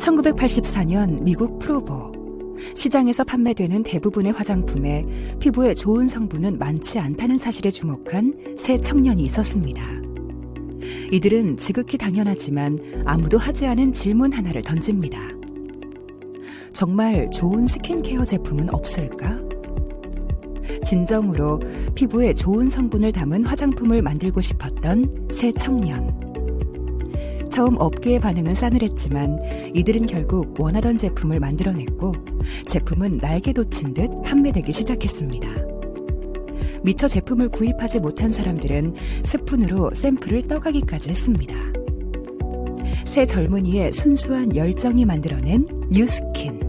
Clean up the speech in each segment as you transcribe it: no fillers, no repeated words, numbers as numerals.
1984년 미국 프로보. 시장에서 판매되는 대부분의 화장품에 피부에 좋은 성분은 많지 않다는 사실에 주목한 세 청년이 있었습니다. 이들은 지극히 당연하지만 아무도 하지 않은 질문 하나를 던집니다. 정말 좋은 스킨케어 제품은 없을까? 진정으로 피부에 좋은 성분을 담은 화장품을 만들고 싶었던 세 청년. 처음 업계의 반응은 싸늘했지만 이들은 결국 원하던 제품을 만들어냈고 제품은 날개 돋친 듯 판매되기 시작했습니다. 미처 제품을 구입하지 못한 사람들은 스푼으로 샘플을 떠가기까지 했습니다. 세 젊은이의 순수한 열정이 만들어낸 뉴스킨.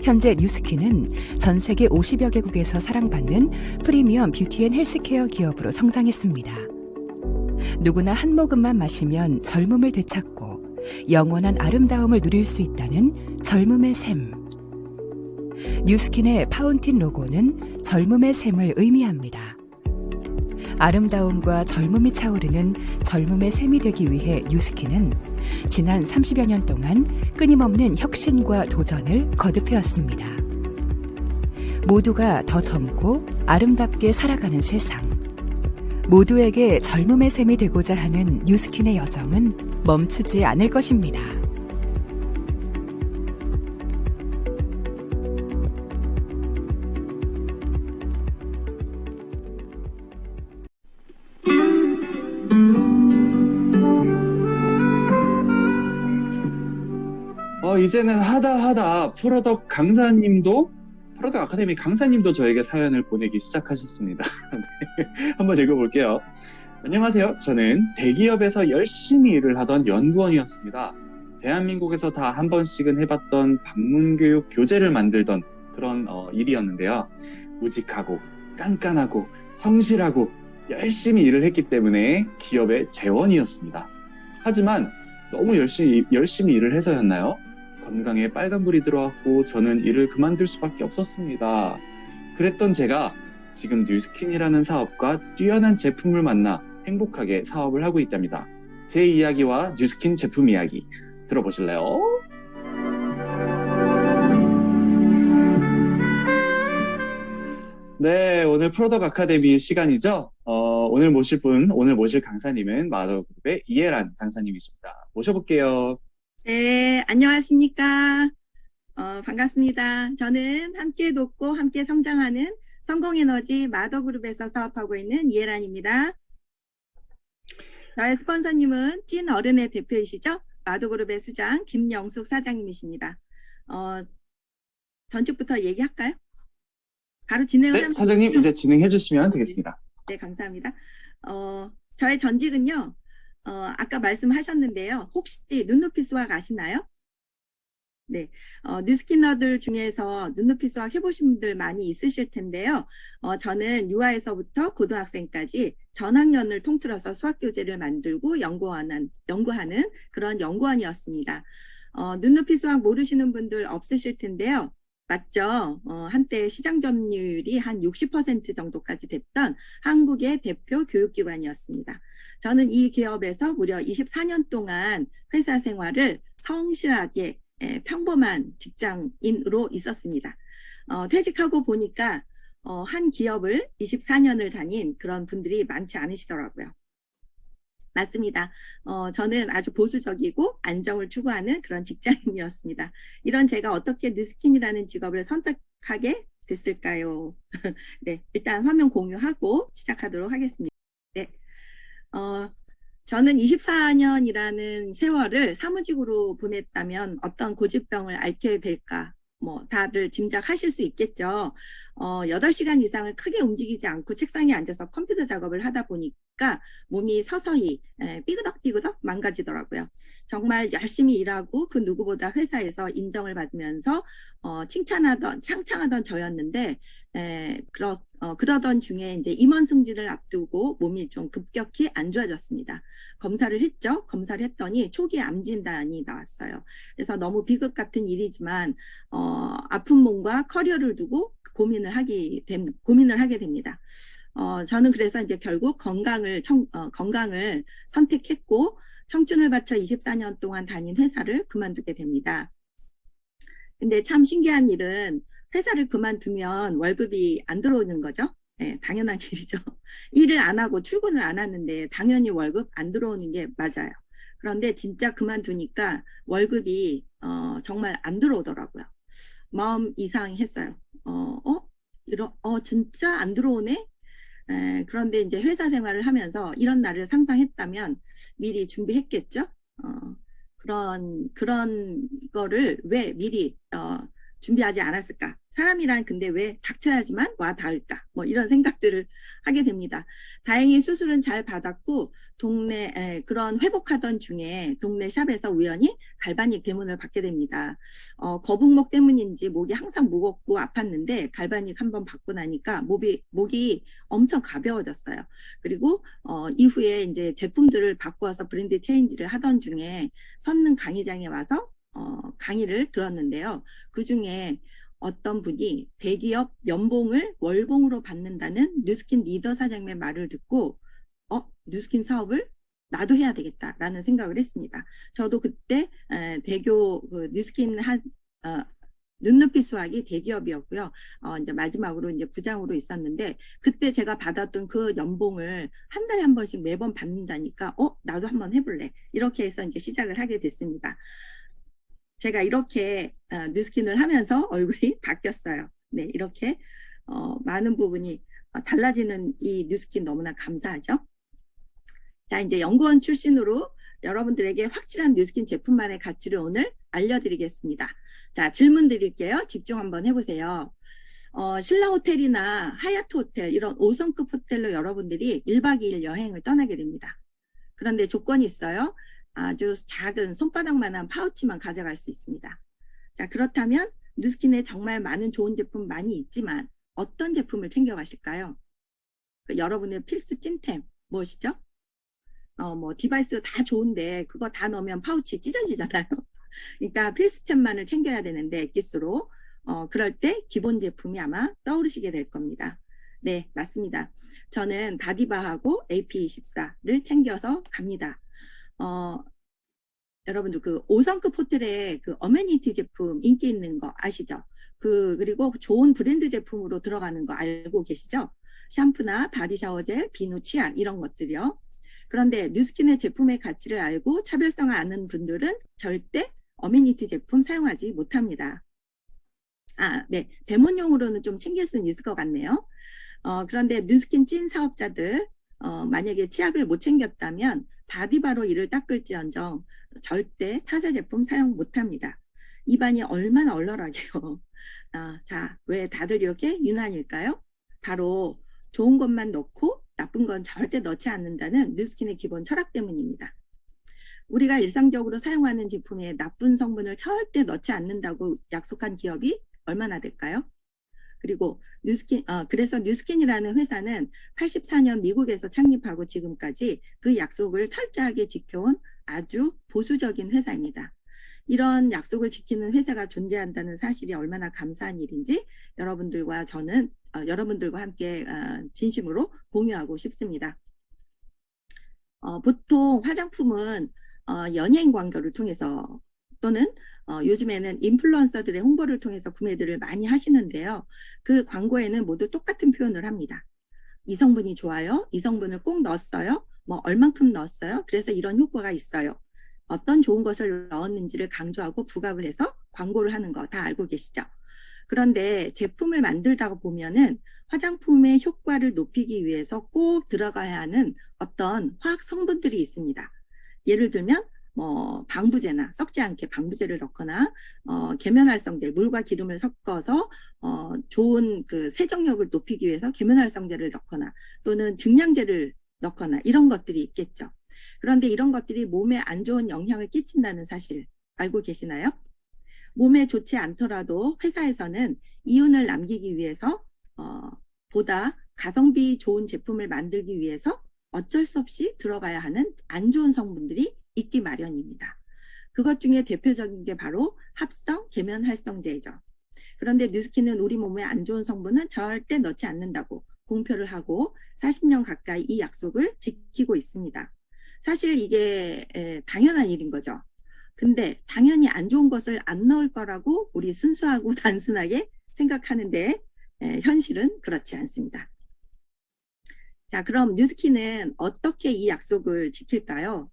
현재 뉴스킨은 전 세계 50여 개국에서 사랑받는 프리미엄 뷰티 앤 헬스케어 기업으로 성장했습니다. 누구나 한 모금만 마시면 젊음을 되찾고 영원한 아름다움을 누릴 수 있다는 젊음의 샘. 뉴스킨의 파운틴 로고는 젊음의 샘을 의미합니다. 아름다움과 젊음이 차오르는 젊음의 샘이 되기 위해 뉴스킨은 지난 30여 년 동안 끊임없는 혁신과 도전을 거듭해왔습니다. 모두가 더 젊고 아름답게 살아가는 세상. 모두에게 젊음의 샘이 되고자 하는 뉴스킨의 여정은 멈추지 않을 것입니다. 이제는 하다 프로덕 아카데미 강사님도 저에게 사연을 보내기 시작하셨습니다. 네, 한번 읽어볼게요. 안녕하세요. 저는 대기업에서 열심히 일을 하던 연구원이었습니다. 대한민국에서 다 한 번씩은 해봤던 방문교육 교재를 만들던 그런 일이었는데요. 우직하고 깐깐하고 성실하고 열심히 일을 했기 때문에 기업의 재원이었습니다. 하지만 너무 열심히 일을 해서였나요? 건강에 빨간불이 들어왔고 저는 일을 그만둘 수밖에 없었습니다. 그랬던 제가 지금 뉴스킨이라는 사업과 뛰어난 제품을 만나 행복하게 사업을 하고 있답니다. 제 이야기와 뉴스킨 제품 이야기 들어보실래요? 네, 오늘 프로덕 아카데미 시간이죠. 오늘 모실 강사님은 마더그룹의 이혜란 강사님이십니다. 모셔볼게요. 네, 안녕하십니까. 반갑습니다. 저는 함께 돕고 함께 성장하는 성공에너지 마더그룹에서 사업하고 있는 이혜란입니다. 저의 스폰서님은 찐 어른의 대표이시죠? 마더그룹의 수장 김영숙 사장님이십니다. 전직부터 얘기할까요? 바로 진행을 네, 사장님 이제 진행해 주시면 되겠습니다. 네, 감사합니다. 저의 전직은요. 아까 말씀하셨는데요. 혹시 눈높이 수학 아시나요? 네, 뉴스키너들 중에서 눈높이 수학 해보신 분들 많이 있으실 텐데요. 저는 유아에서부터 고등학생까지 전학년을 통틀어서 수학교재를 만들고 연구하는 그런 연구원이었습니다. 눈높이 수학 모르시는 분들 없으실 텐데요. 맞죠? 한때 시장 점유율이 한 60% 정도까지 됐던 한국의 대표 교육기관이었습니다. 저는 이 기업에서 무려 24년 동안 회사 생활을 성실하게 평범한 직장인으로 있었습니다. 퇴직하고 보니까 한 기업을 24년을 다닌 그런 분들이 많지 않으시더라고요. 맞습니다. 저는 아주 보수적이고 안정을 추구하는 그런 직장인이었습니다. 이런 제가 어떻게 뉴스킨이라는 직업을 선택하게 됐을까요? 네, 일단 화면 공유하고 시작하도록 하겠습니다. 네, 저는 24년이라는 세월을 사무직으로 보냈다면 어떤 고집병을 앓게 될까? 다들 짐작하실 수 있겠죠. 8시간 이상을 크게 움직이지 않고 책상에 앉아서 컴퓨터 작업을 하다 보니까 몸이 서서히 삐그덕삐그덕 망가지더라고요. 정말 열심히 일하고 그 누구보다 회사에서 인정을 받으면서 창창하던 저였는데 그러던 중에 이제 임원 승진을 앞두고 몸이 좀 급격히 안 좋아졌습니다. 검사를 했죠. 검사를 했더니 초기 암 진단이 나왔어요. 그래서 너무 비극 같은 일이지만 아픈 몸과 커리어를 두고 고민을 하게 됩니다. 저는 그래서 이제 결국 건강을 선택했고 청춘을 바쳐 24년 동안 다닌 회사를 그만두게 됩니다. 근데 참 신기한 일은 회사를 그만두면 월급이 안 들어오는 거죠. 네, 당연한 일이죠. 일을 안 하고 출근을 안 하는데 당연히 월급 안 들어오는 게 맞아요. 그런데 진짜 그만두니까 월급이 정말 안 들어오더라고요. 마음 이상했어요. 진짜 안 들어오네? 그런데 이제 회사 생활을 하면서 이런 날을 상상했다면 미리 준비했겠죠? 그런 거를 왜 미리 준비하지 않았을까? 사람이란 근데 왜 닥쳐야지만 와 닿을까? 뭐 이런 생각들을 하게 됩니다. 다행히 수술은 잘 받았고 그런 회복하던 중에 동네 샵에서 우연히 갈바닉 대문을 받게 됩니다. 거북목 때문인지 목이 항상 무겁고 아팠는데 갈바닉 한번 받고 나니까 목이 엄청 가벼워졌어요. 그리고 이후에 이제 제품들을 바꾸어서 브랜드 체인지를 하던 중에 선능 강의장에 와서 강의를 들었는데요. 그중에 어떤 분이 대기업 연봉을 월봉으로 받는다는 뉴스킨 리더 사장님의 말을 듣고 뉴스킨 사업을 나도 해야 되겠다라는 생각을 했습니다. 저도 그때 대교 뉴스킨 눈높이 수학이 대기업이었고요. 이제 마지막으로 이제 부장으로 있었는데 그때 제가 받았던 그 연봉을 한 달에 한 번씩 매번 받는다니까 나도 한번 해볼래. 이렇게 해서 이제 시작을 하게 됐습니다. 제가 이렇게 뉴스킨을 하면서 얼굴이 바뀌었어요. 네, 이렇게 많은 부분이 달라지는 이 뉴스킨 너무나 감사하죠. 자, 이제 연구원 출신으로 여러분들에게 확실한 뉴스킨 제품만의 가치를 오늘 알려드리겠습니다. 자, 질문 드릴게요. 집중 한번 해보세요. 신라 호텔이나 하얏트 호텔 이런 5성급 호텔로 여러분들이 1박 2일 여행을 떠나게 됩니다. 그런데 조건이 있어요. 아주 작은 손바닥만한 파우치만 가져갈 수 있습니다. 자, 그렇다면 뉴스킨에 정말 많은 좋은 제품 많이 있지만 어떤 제품을 챙겨가실까요? 여러분의 필수 찐템 무엇이죠? 뭐 디바이스 다 좋은데 그거 다 넣으면 파우치 찢어지잖아요. 그러니까 필수템만을 챙겨야 되는데 엑기스로 그럴 때 기본 제품이 아마 떠오르시게 될 겁니다. 네, 맞습니다. 저는 바디바하고 AP24를 챙겨서 갑니다. 여러분들 그 5성급 호텔에 그 어메니티 제품 인기 있는 거 아시죠? 그리고 좋은 브랜드 제품으로 들어가는 거 알고 계시죠? 샴푸나 바디 샤워 젤, 비누, 치약 이런 것들이요. 그런데 뉴스킨의 제품의 가치를 알고 차별성을 아는 분들은 절대 어메니티 제품 사용하지 못합니다. 네. 데모용으로는 좀 챙길 수는 있을 것 같네요. 그런데 뉴스킨 찐 사업자들 만약에 치약을 못 챙겼다면 바디바로 이를 닦을지언정 절대 타사 제품 사용 못합니다. 입안이 얼마나 얼얼하게요. 자, 왜 다들 이렇게 유난일까요? 바로 좋은 것만 넣고 나쁜 건 절대 넣지 않는다는 뉴스킨의 기본 철학 때문입니다. 우리가 일상적으로 사용하는 제품에 나쁜 성분을 절대 넣지 않는다고 약속한 기업이 얼마나 될까요? 그리고 그래서 뉴스킨이라는 회사는 84년 미국에서 창립하고 지금까지 그 약속을 철저하게 지켜온 아주 보수적인 회사입니다. 이런 약속을 지키는 회사가 존재한다는 사실이 얼마나 감사한 일인지 여러분들과 저는 여러분들과 함께 진심으로 공유하고 싶습니다. 보통 화장품은 연예인 광고를 통해서 또는 요즘에는 인플루언서들의 홍보를 통해서 구매들을 많이 하시는데요. 그 광고에는 모두 똑같은 표현을 합니다. 이 성분이 좋아요. 이 성분을 꼭 넣었어요. 뭐 얼만큼 넣었어요. 그래서 이런 효과가 있어요. 어떤 좋은 것을 넣었는지를 강조하고 부각을 해서 광고를 하는 거 다 알고 계시죠? 그런데 제품을 만들다가 보면은 화장품의 효과를 높이기 위해서 꼭 들어가야 하는 어떤 화학 성분들이 있습니다. 예를 들면 뭐 방부제나 썩지 않게 방부제를 넣거나 계면활성제 물과 기름을 섞어서 좋은 그 세정력을 높이기 위해서 계면활성제를 넣거나 또는 증량제를 넣거나 이런 것들이 있겠죠. 그런데 이런 것들이 몸에 안 좋은 영향을 끼친다는 사실 알고 계시나요? 몸에 좋지 않더라도 회사에서는 이윤을 남기기 위해서 보다 가성비 좋은 제품을 만들기 위해서 어쩔 수 없이 들어가야 하는 안 좋은 성분들이 있기 마련입니다. 그것 중에 대표적인 게 바로 합성 계면활성제죠. 그런데 뉴스킨은 우리 몸에 안 좋은 성분은 절대 넣지 않는다고 공표를 하고 40년 가까이 이 약속을 지키고 있습니다. 사실 이게 당연한 일인 거죠. 근데 당연히 안 좋은 것을 안 넣을 거라고 우리 순수하고 단순하게 생각하는데 현실은 그렇지 않습니다. 자, 그럼 뉴스키는 어떻게 이 약속을 지킬까요?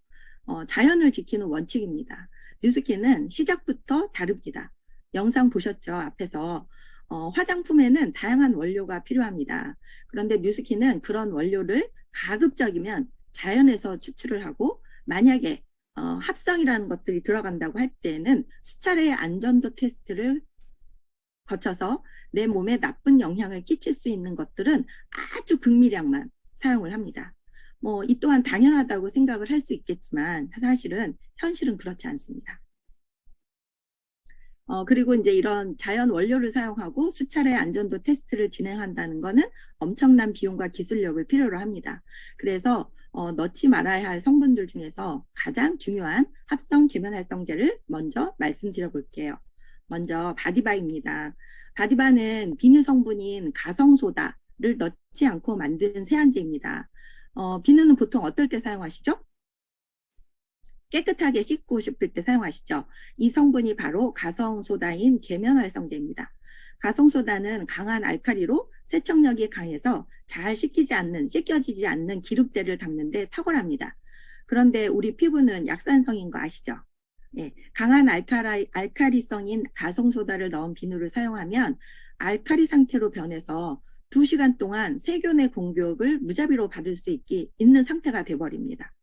자연을 지키는 원칙입니다. 뉴스키는 시작부터 다릅니다. 영상 보셨죠? 앞에서. 화장품에는 다양한 원료가 필요합니다. 그런데 뉴스키는 그런 원료를 가급적이면 자연에서 추출을 하고 만약에 합성이라는 것들이 들어간다고 할 때는 수차례의 안전도 테스트를 거쳐서 내 몸에 나쁜 영향을 끼칠 수 있는 것들은 아주 극미량만 사용을 합니다. 이 또한 당연하다고 생각을 할 수 있겠지만 사실은 현실은 그렇지 않습니다. 그리고 이제 이런 자연 원료를 사용하고 수차례 안전도 테스트를 진행한다는 것은 엄청난 비용과 기술력을 필요로 합니다. 그래서 넣지 말아야 할 성분들 중에서 가장 중요한 합성 계면활성제를 먼저 말씀드려 볼게요. 먼저 바디바입니다. 바디바는 비누 성분인 가성소다를 넣지 않고 만든 세안제입니다. 비누는 보통 어떨 때 사용하시죠? 깨끗하게 씻고 싶을 때 사용하시죠. 이 성분이 바로 가성소다인 계면활성제입니다. 가성소다는 강한 알칼리로 세척력이 강해서 잘 씻겨지지 않는 기름때를 닦는 데 탁월합니다. 그런데 우리 피부는 약산성인 거 아시죠? 예, 강한 알칼리성인 가성소다를 넣은 비누를 사용하면 알칼리 상태로 변해서 2시간 동안 세균의 공격을 무자비로 받을 수 있는 상태가 되어버립니다.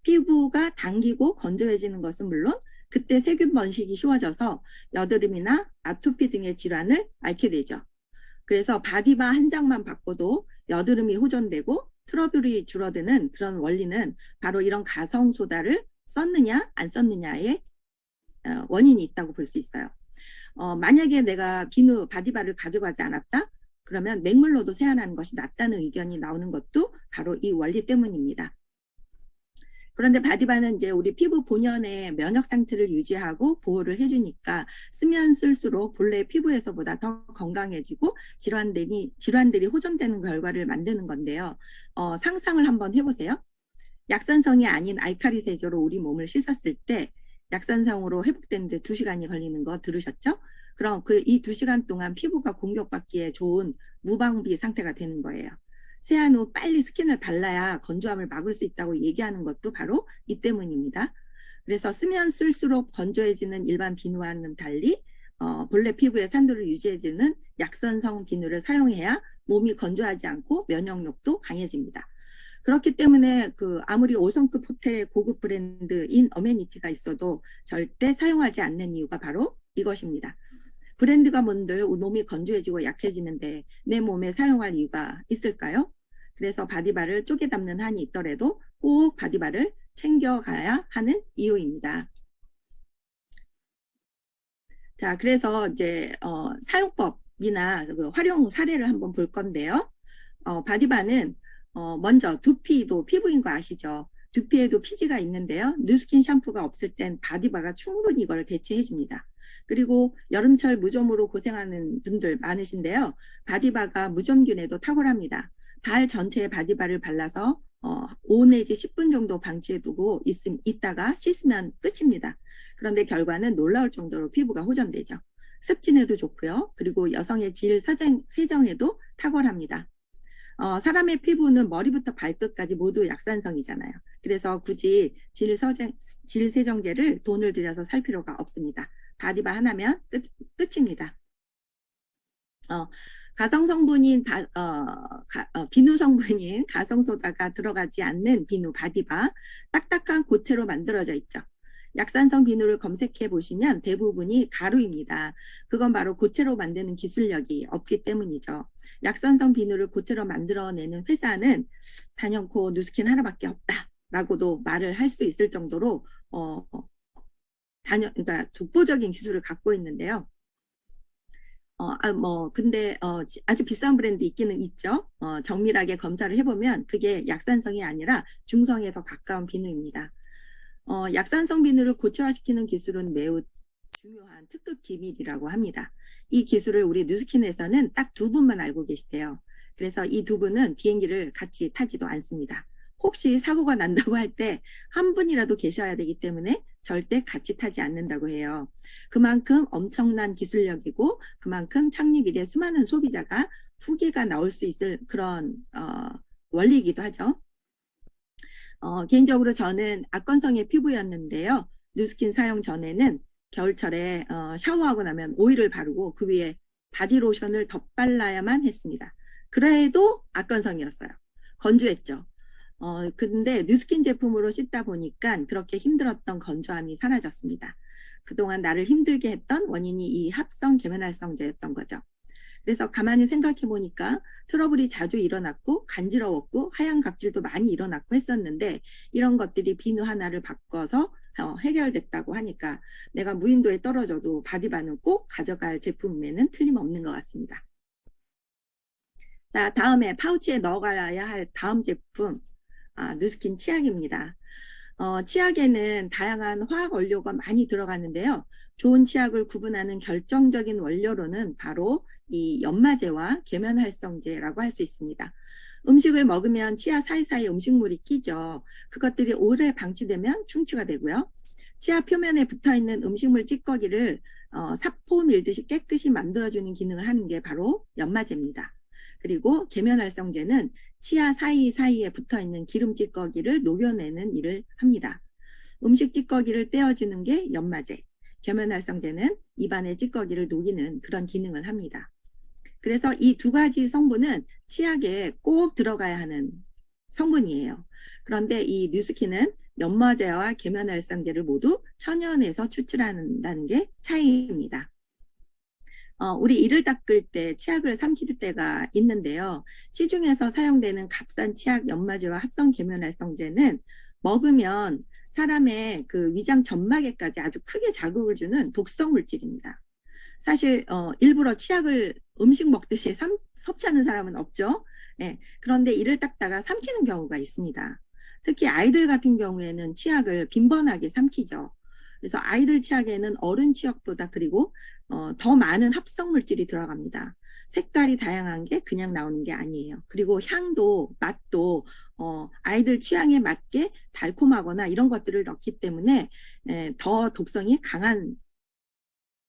피부가 당기고 건조해지는 것은 물론 그때 세균 번식이 쉬워져서 여드름이나 아토피 등의 질환을 앓게 되죠. 그래서 바디바 한 장만 바꿔도 여드름이 호전되고 트러블이 줄어드는 그런 원리는 바로 이런 가성소다를 썼느냐 안 썼느냐의 원인이 있다고 볼 수 있어요. 만약에 내가 비누 바디바를 가져가지 않았다? 그러면 맹물로도 세안하는 것이 낫다는 의견이 나오는 것도 바로 이 원리 때문입니다. 그런데 바디바는 이제 우리 피부 본연의 면역 상태를 유지하고 보호를 해주니까 쓰면 쓸수록 본래 피부에서보다 더 건강해지고 질환들이 호전되는 결과를 만드는 건데요. 상상을 한번 해보세요. 약산성이 아닌 알칼리 세제로 우리 몸을 씻었을 때 약산성으로 회복되는데 2시간이 걸리는 거 들으셨죠? 그럼 이 2시간 동안 피부가 공격받기에 좋은 무방비 상태가 되는 거예요. 세안 후 빨리 스킨을 발라야 건조함을 막을 수 있다고 얘기하는 것도 바로 이 때문입니다. 그래서 쓰면 쓸수록 건조해지는 일반 비누와는 달리 본래 피부의 산도를 유지해주는 약산성 비누를 사용해야 몸이 건조하지 않고 면역력도 강해집니다. 그렇기 때문에 아무리 5성급 호텔의 고급 브랜드인 어메니티가 있어도 절대 사용하지 않는 이유가 바로 이것입니다. 브랜드가 뭔들 몸이 건조해지고 약해지는데 내 몸에 사용할 이유가 있을까요? 그래서 바디바를 쪼개 담는 한이 있더라도 꼭 바디바를 챙겨가야 하는 이유입니다. 자, 그래서 이제 사용법이나 활용 사례를 한번 볼 건데요. 바디바는 먼저 두피도 피부인 거 아시죠? 두피에도 피지가 있는데요. 뉴스킨 샴푸가 없을 땐 바디바가 충분히 이걸 대체해 줍니다. 그리고 여름철 무좀으로 고생하는 분들 많으신데요. 바디바가 무좀균에도 탁월합니다. 발 전체에 바디바를 발라서 5 내지 10분 정도 방치해두고 있다가 씻으면 끝입니다. 그런데 결과는 놀라울 정도로 피부가 호전되죠. 습진에도 좋고요. 그리고 여성의 질 세정에도 탁월합니다. 사람의 피부는 머리부터 발끝까지 모두 약산성이잖아요. 그래서 굳이 질 세정제를 돈을 들여서 살 필요가 없습니다. 바디바 하나면 끝입니다. 비누 성분인 가성소다가 들어가지 않는 비누 바디바, 딱딱한 고체로 만들어져 있죠. 약산성 비누를 검색해 보시면 대부분이 가루입니다. 그건 바로 고체로 만드는 기술력이 없기 때문이죠. 약산성 비누를 고체로 만들어내는 회사는 단연코 뉴스킨 하나밖에 없다라고도 말을 할 수 있을 정도로 그러니까 독보적인 기술을 갖고 있는데요. 근데 아주 비싼 브랜드 있기는 있죠. 정밀하게 검사를 해보면 그게 약산성이 아니라 중성에 더 가까운 비누입니다. 약산성 비누를 고체화시키는 기술은 매우 중요한 특급 기밀이라고 합니다. 이 기술을 우리 뉴스킨에서는 딱 2분만 알고 계시대요. 그래서 이 2분은 비행기를 같이 타지도 않습니다. 혹시 사고가 난다고 할 때 한 분이라도 계셔야 되기 때문에 절대 같이 타지 않는다고 해요. 그만큼 엄청난 기술력이고 그만큼 창립 이래 수많은 소비자가 후기가 나올 수 있을 그런 원리이기도 하죠. 개인적으로 저는 악건성의 피부였는데요. 뉴스킨 사용 전에는 겨울철에 샤워하고 나면 오일을 바르고 그 위에 바디로션을 덧발라야만 했습니다. 그래도 악건성이었어요. 건조했죠. 근데 뉴스킨 제품으로 씻다 보니까 그렇게 힘들었던 건조함이 사라졌습니다. 그동안 나를 힘들게 했던 원인이 이 합성 계면활성제였던 거죠. 그래서 가만히 생각해 보니까 트러블이 자주 일어났고 간지러웠고 하얀 각질도 많이 일어났고 했었는데 이런 것들이 비누 하나를 바꿔서 해결됐다고 하니까 내가 무인도에 떨어져도 바디바는 꼭 가져갈 제품에는 틀림없는 것 같습니다. 자, 다음에 파우치에 넣어가야 할 다음 제품 뉴스킨 치약입니다. 치약에는 다양한 화학 원료가 많이 들어가는데요. 좋은 치약을 구분하는 결정적인 원료로는 바로 이 연마제와 계면활성제라고 할 수 있습니다. 음식을 먹으면 치아 사이사이에 음식물이 끼죠. 그것들이 오래 방치되면 충치가 되고요. 치아 표면에 붙어있는 음식물 찌꺼기를 사포 밀듯이 깨끗이 만들어주는 기능을 하는 게 바로 연마제입니다. 그리고 계면활성제는 치아 사이사이에 붙어있는 기름 찌꺼기를 녹여내는 일을 합니다. 음식 찌꺼기를 떼어주는 게 연마제, 계면활성제는 입안의 찌꺼기를 녹이는 그런 기능을 합니다. 그래서 이 두 가지 성분은 치약에 꼭 들어가야 하는 성분이에요. 그런데 이 뉴스킨은 연마제와 계면활성제를 모두 천연에서 추출한다는 게 차이입니다. 우리 이를 닦을 때 치약을 삼킬 때가 있는데요. 시중에서 사용되는 값싼 치약 연마제와 합성 계면활성제는 먹으면 사람의 그 위장 점막에까지 아주 크게 자극을 주는 독성 물질입니다. 사실 일부러 치약을 음식 먹듯이 섭취하는 사람은 없죠. 네, 그런데 이를 닦다가 삼키는 경우가 있습니다. 특히 아이들 같은 경우에는 치약을 빈번하게 삼키죠. 그래서 아이들 치약에는 어른 치약보다 그리고 더 많은 합성 물질이 들어갑니다. 색깔이 다양한 게 그냥 나오는 게 아니에요. 그리고 향도 맛도 아이들 취향에 맞게 달콤하거나 이런 것들을 넣기 때문에 더 독성이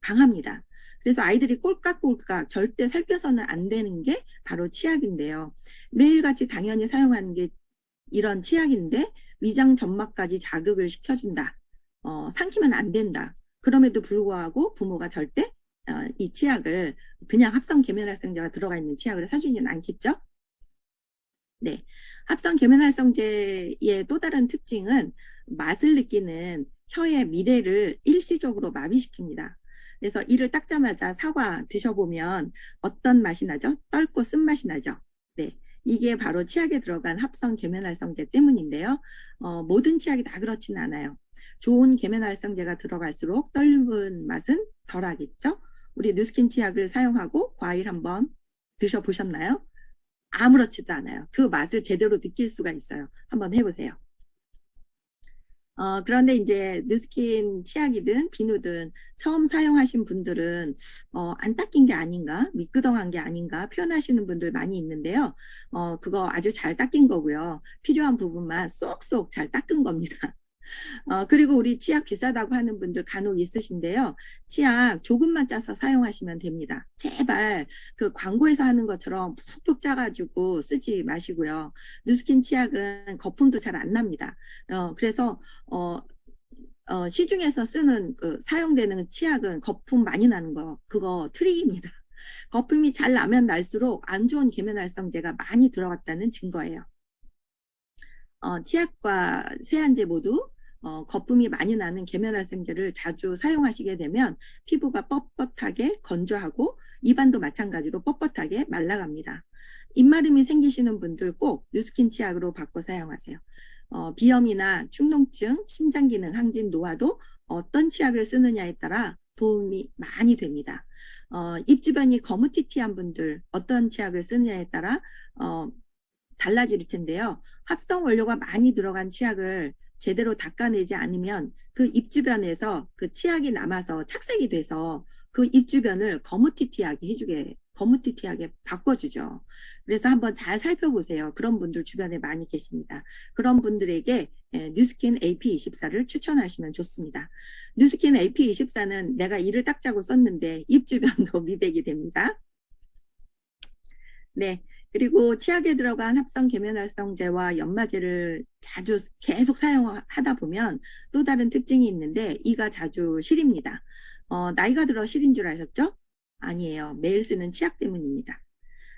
강합니다. 그래서 아이들이 꼴깍꼴깍 절대 살펴서는 안 되는 게 바로 치약인데요. 매일같이 당연히 사용하는 게 이런 치약인데 위장 점막까지 자극을 시켜준다. 삼키면 안 된다. 그럼에도 불구하고 부모가 절대 이 치약을 그냥 합성 계면활성제가 들어가 있는 치약을 사주지는 않겠죠? 네, 합성 계면활성제의 또 다른 특징은 맛을 느끼는 혀의 미래를 일시적으로 마비시킵니다. 그래서 이를 닦자마자 사과 드셔보면 어떤 맛이 나죠? 떫고 쓴맛이 나죠? 네, 이게 바로 치약에 들어간 합성 계면활성제 때문인데요. 모든 치약이 다 그렇지는 않아요. 좋은 계면활성제가 들어갈수록 떫은 맛은 덜하겠죠? 우리 뉴스킨 치약을 사용하고 과일 한번 드셔보셨나요? 아무렇지도 않아요. 그 맛을 제대로 느낄 수가 있어요. 한번 해보세요. 그런데 이제 뉴스킨 치약이든 비누든 처음 사용하신 분들은 안 닦인 게 아닌가, 미끄덩한 게 아닌가 표현하시는 분들 많이 있는데요. 그거 아주 잘 닦인 거고요. 필요한 부분만 쏙쏙 잘 닦은 겁니다. 그리고 우리 치약 비싸다고 하는 분들 간혹 있으신데요. 치약 조금만 짜서 사용하시면 됩니다. 제발 그 광고에서 하는 것처럼 푹푹 짜가지고 쓰지 마시고요. 뉴스킨 치약은 거품도 잘 안 납니다. 그래서 시중에서 쓰는 사용되는 치약은 거품 많이 나는 거 그거 트릭입니다. 거품이 잘 나면 날수록 안 좋은 계면활성제가 많이 들어갔다는 증거예요. 치약과 세안제 모두 거품이 많이 나는 계면활성제를 자주 사용하시게 되면 피부가 뻣뻣하게 건조하고 입안도 마찬가지로 뻣뻣하게 말라갑니다. 입마름이 생기시는 분들 꼭 뉴스킨 치약으로 바꿔 사용하세요. 비염이나 축농증, 심장기능 항진, 노화도 어떤 치약을 쓰느냐에 따라 도움이 많이 됩니다. 입 주변이 거무튀튀한 분들 어떤 치약을 쓰느냐에 따라 달라질 텐데요. 합성 원료가 많이 들어간 치약을 제대로 닦아내지 않으면 그 입 주변에서 그 치약이 남아서 착색이 돼서 그 입 주변을 거무튀튀하게 해주게 거무튀튀하게 바꿔주죠. 그래서 한번 잘 살펴보세요. 그런 분들 주변에 많이 계십니다. 그런 분들에게 뉴스킨 AP24를 추천하시면 좋습니다. 뉴스킨 AP24는 내가 이를 딱 짜고 썼는데 입 주변도 미백이 됩니다. 네. 그리고 치약에 들어간 합성 계면활성제와 연마제를 자주 계속 사용하다 보면 또 다른 특징이 있는데 이가 자주 시립니다. 나이가 들어 시린 줄 아셨죠? 아니에요. 매일 쓰는 치약 때문입니다.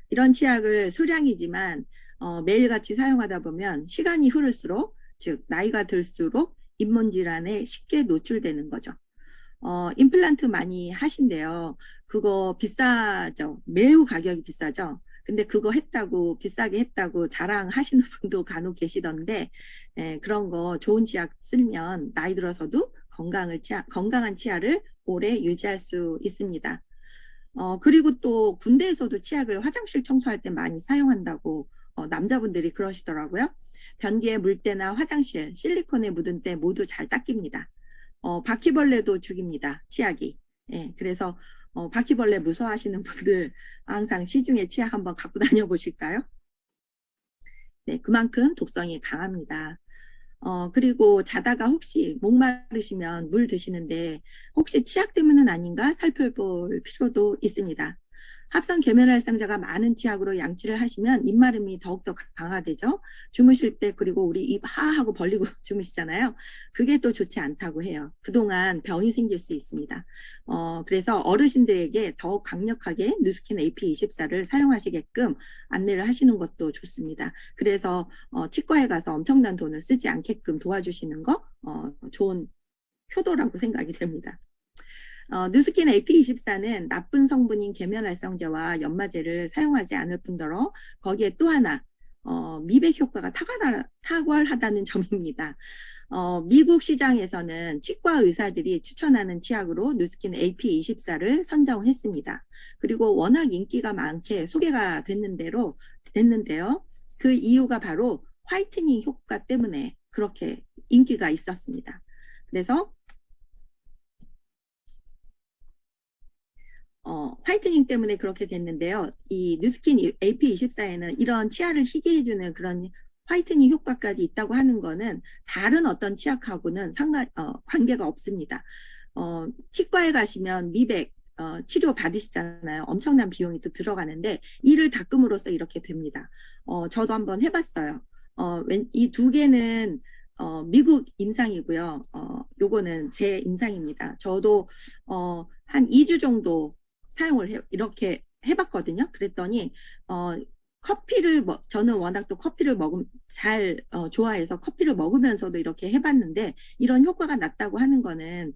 이런 치약을 소량이지만 매일같이 사용하다 보면 시간이 흐를수록, 즉 나이가 들수록 잇몸 질환에 쉽게 노출되는 거죠. 임플란트 많이 하신대요. 그거 비싸죠. 매우 가격이 비싸죠. 근데 그거 했다고, 비싸게 했다고 자랑하시는 분도 간혹 계시던데, 그런 거 좋은 치약 쓰면 나이 들어서도 건강한 치아를 오래 유지할 수 있습니다. 그리고 또 군대에서도 치약을 화장실 청소할 때 많이 사용한다고 남자분들이 그러시더라고요. 변기에 물 때나 화장실, 실리콘에 묻은 때 모두 잘 닦입니다. 바퀴벌레도 죽입니다. 치약이. 예, 그래서 바퀴벌레 무서워하시는 분들 항상 시중에 치약 한번 갖고 다녀보실까요? 네, 그만큼 독성이 강합니다. 그리고 자다가 혹시 목마르시면 물 드시는데 혹시 치약 때문은 아닌가 살펴볼 필요도 있습니다. 합성 계면활성제가 많은 치약으로 양치를 하시면 입마름이 더욱더 강화되죠. 주무실 때 그리고 우리 입 하하고 벌리고 주무시잖아요. 그게 또 좋지 않다고 해요. 그동안 병이 생길 수 있습니다. 그래서 어르신들에게 더욱 강력하게 뉴스킨 AP24를 사용하시게끔 안내를 하시는 것도 좋습니다. 그래서 치과에 가서 엄청난 돈을 쓰지 않게끔 도와주시는 거 좋은 효도라고 생각이 됩니다. 뉴스킨 AP24는 나쁜 성분인 계면활성제와 연마제를 사용하지 않을 뿐더러 거기에 또 하나 미백 효과가 탁월하다는 점입니다. 미국 시장에서는 치과 의사들이 추천하는 치약으로 뉴스킨 AP24를 선정했습니다. 그리고 워낙 인기가 많게 소개가 됐는데요. 그 이유가 바로 화이트닝 효과 때문에 그렇게 인기가 있었습니다. 그래서 화이트닝 때문에 그렇게 됐는데요. 이 뉴스킨 AP24에는 이런 치아를 희게 해주는 그런 화이트닝 효과까지 있다고 하는 거는 다른 어떤 치약하고는 관계가 없습니다. 치과에 가시면 미백 치료 받으시잖아요. 엄청난 비용이 또 들어가는데 이를 닦음으로써 이렇게 됩니다. 저도 한번 해봤어요. 이 두 개는 미국 임상이고요. 요거는 제 임상입니다. 저도 한 2주 정도 사용을 이렇게 해봤거든요. 그랬더니 커피를 저는 워낙 또 커피를 좋아해서 커피를 먹으면서도 이렇게 해봤는데 이런 효과가 났다고 하는 거는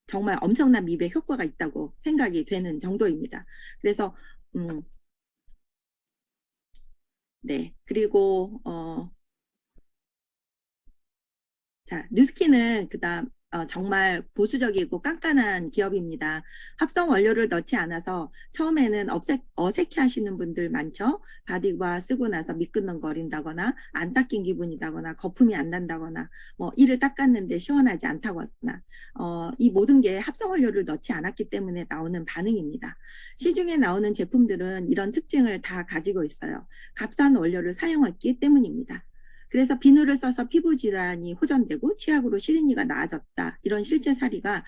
정말 엄청난 미백 효과가 있다고 생각이 되는 정도입니다. 그래서 네, 그리고 자, 뉴스킨은 그다음 정말 보수적이고 깐깐한 기업입니다. 합성 원료를 넣지 않아서 처음에는 어색해 하시는 분들 많죠. 바디바 쓰고 나서 미끈덩거린다거나 안 닦인 기분이다거나 거품이 안 난다거나 뭐 이를 닦았는데 시원하지 않다거나 이 모든 게 합성 원료를 넣지 않았기 때문에 나오는 반응입니다. 시중에 나오는 제품들은 이런 특징을 다 가지고 있어요. 값싼 원료를 사용했기 때문입니다. 그래서 비누를 써서 피부 질환이 호전되고 치약으로 시린이가 나아졌다. 이런 실제 사례가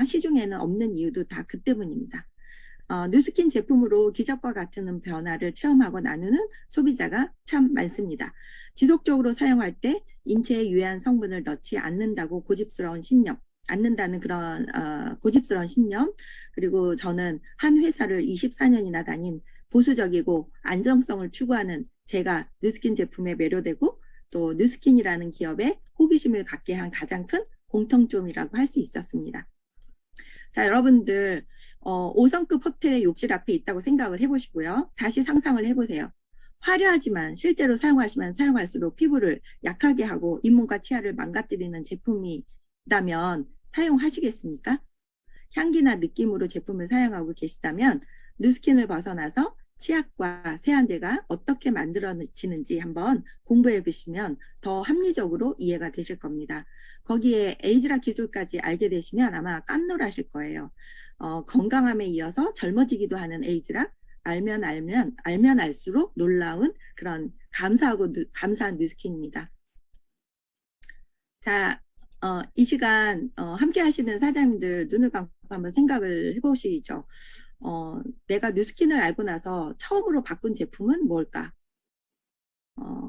시중에는 없는 이유도 다 그 때문입니다. 뉴스킨 제품으로 기적과 같은 변화를 체험하고 나누는 소비자가 참 많습니다. 지속적으로 사용할 때 인체에 유해한 성분을 넣지 않는다는 그런 고집스러운 신념, 그리고 저는 한 회사를 24년이나 다닌 보수적이고 안정성을 추구하는 제가 뉴스킨 제품에 매료되고 또 뉴스킨이라는 기업에 호기심을 갖게 한 가장 큰 공통점이라고 할 수 있었습니다. 자, 여러분들 5성급 호텔의 욕실 앞에 있다고 생각을 해보시고요. 다시 상상을 해보세요. 화려하지만 실제로 사용하시면 사용할수록 피부를 약하게 하고 잇몸과 치아를 망가뜨리는 제품이라면 사용하시겠습니까? 향기나 느낌으로 제품을 사용하고 계시다면 뉴스킨을 벗어나서 치약과 세안제가 어떻게 만들어지는지 한번 공부해 보시면 더 합리적으로 이해가 되실 겁니다. 거기에 에이즈락 기술까지 알게 되시면 아마 깜놀하실 거예요. 건강함에 이어서 젊어지기도 하는 에이즈락, 알면 알수록 놀라운 그런 감사한 뉴스킨입니다. 자, 이 시간 함께 하시는 사장님들 눈을 감고 한번 생각을 해보시죠. 내가 뉴스킨을 알고 나서 처음으로 바꾼 제품은 뭘까?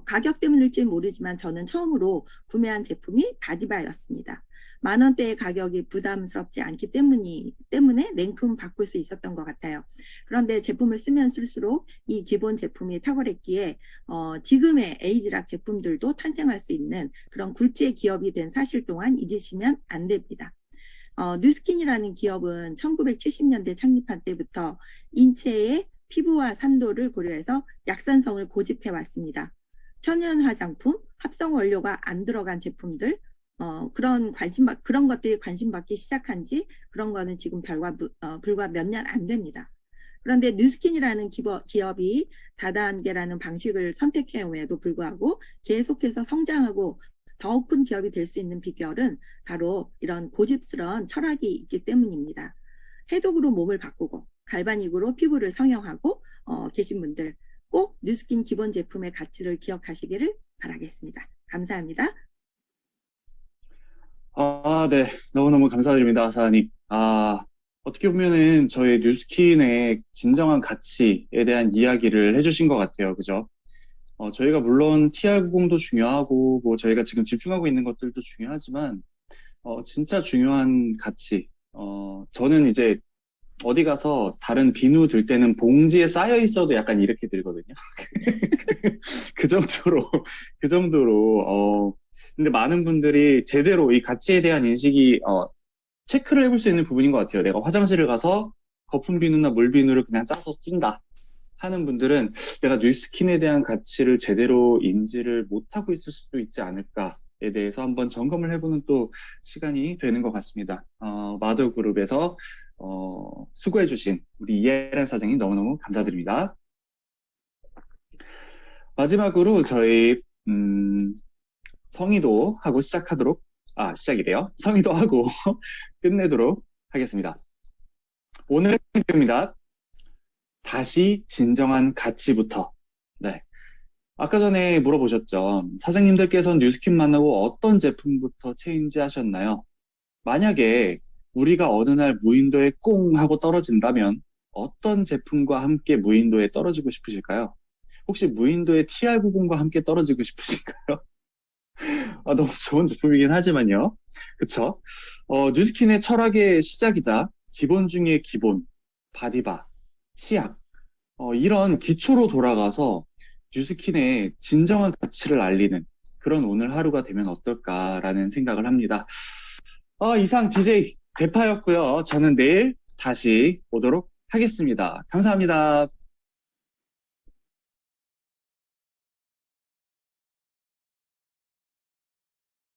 가격 때문일지 모르지만 저는 처음으로 구매한 제품이 바디바였습니다. 10,000원대의 가격이 부담스럽지 않기 때문에 냉큼 바꿀 수 있었던 것 같아요. 그런데 제품을 쓰면 쓸수록 이 기본 제품이 탁월했기에 지금의 에이즈락 제품들도 탄생할 수 있는 그런 굴지의 기업이 된 사실 동안 잊으시면 안 됩니다. 뉴스킨이라는 기업은 1970년대 창립한 때부터 인체의 피부와 산도를 고려해서 약산성을 고집해 왔습니다. 천연 화장품, 합성 원료가 안 들어간 제품들, 그런 것들이 관심받기 시작한 지 그런 거는 지금 불과 몇 년 안 됩니다. 그런데 뉴스킨이라는 기업이 다단계라는 방식을 선택해옴에도 불구하고 계속해서 성장하고 더욱 큰 기업이 될 수 있는 비결은 바로 이런 고집스러운 철학이 있기 때문입니다. 해독으로 몸을 바꾸고 갈바닉으로 피부를 성형하고 계신 분들 꼭 뉴스킨 기본 제품의 가치를 기억하시기를 바라겠습니다. 감사합니다. 네. 너무너무 감사드립니다, 사장님. 어떻게 보면은 저희 뉴스킨의 진정한 가치에 대한 이야기를 해주신 것 같아요. 그죠? 저희가 물론 TR90도 중요하고, 뭐 저희가 지금 집중하고 있는 것들도 중요하지만, 진짜 중요한 가치. 저는 이제 어디 가서 다른 비누 들 때는 봉지에 쌓여 있어도 약간 이렇게 들거든요. 그 정도로, 근데 많은 분들이 제대로 이 가치에 대한 인식이, 체크를 해볼 수 있는 부분인 것 같아요. 내가 화장실을 가서 거품 비누나 물 비누를 그냥 짜서 쓴다 하는 분들은 내가 뉴스킨에 대한 가치를 제대로 인지를 못하고 있을 수도 있지 않을까에 대해서 한번 점검을 해보는 또 시간이 되는 것 같습니다. 마더그룹에서 수고해주신 우리 이혜란 사장님 너무너무 감사드립니다. 마지막으로 저희 성의도 하고 시작이래요. 성의도 하고 끝내도록 하겠습니다. 오늘의 주제입니다. 다시 진정한 가치부터. 네. 아까 전에 물어보셨죠. 사장님들께서는 뉴스킨 만나고 어떤 제품부터 체인지 하셨나요? 만약에 우리가 어느 날 무인도에 꿍 하고 떨어진다면 어떤 제품과 함께 무인도에 떨어지고 싶으실까요? 혹시 무인도에 TR90과 함께 떨어지고 싶으실까요? 너무 좋은 제품이긴 하지만요. 그쵸? 뉴스킨의 철학의 시작이자 기본 중의 기본, 바디바, 치약, 이런 기초로 돌아가서 뉴스킨의 진정한 가치를 알리는 그런 오늘 하루가 되면 어떨까라는 생각을 합니다. 이상 DJ 대파였고요. 저는 내일 다시 오도록 하겠습니다. 감사합니다.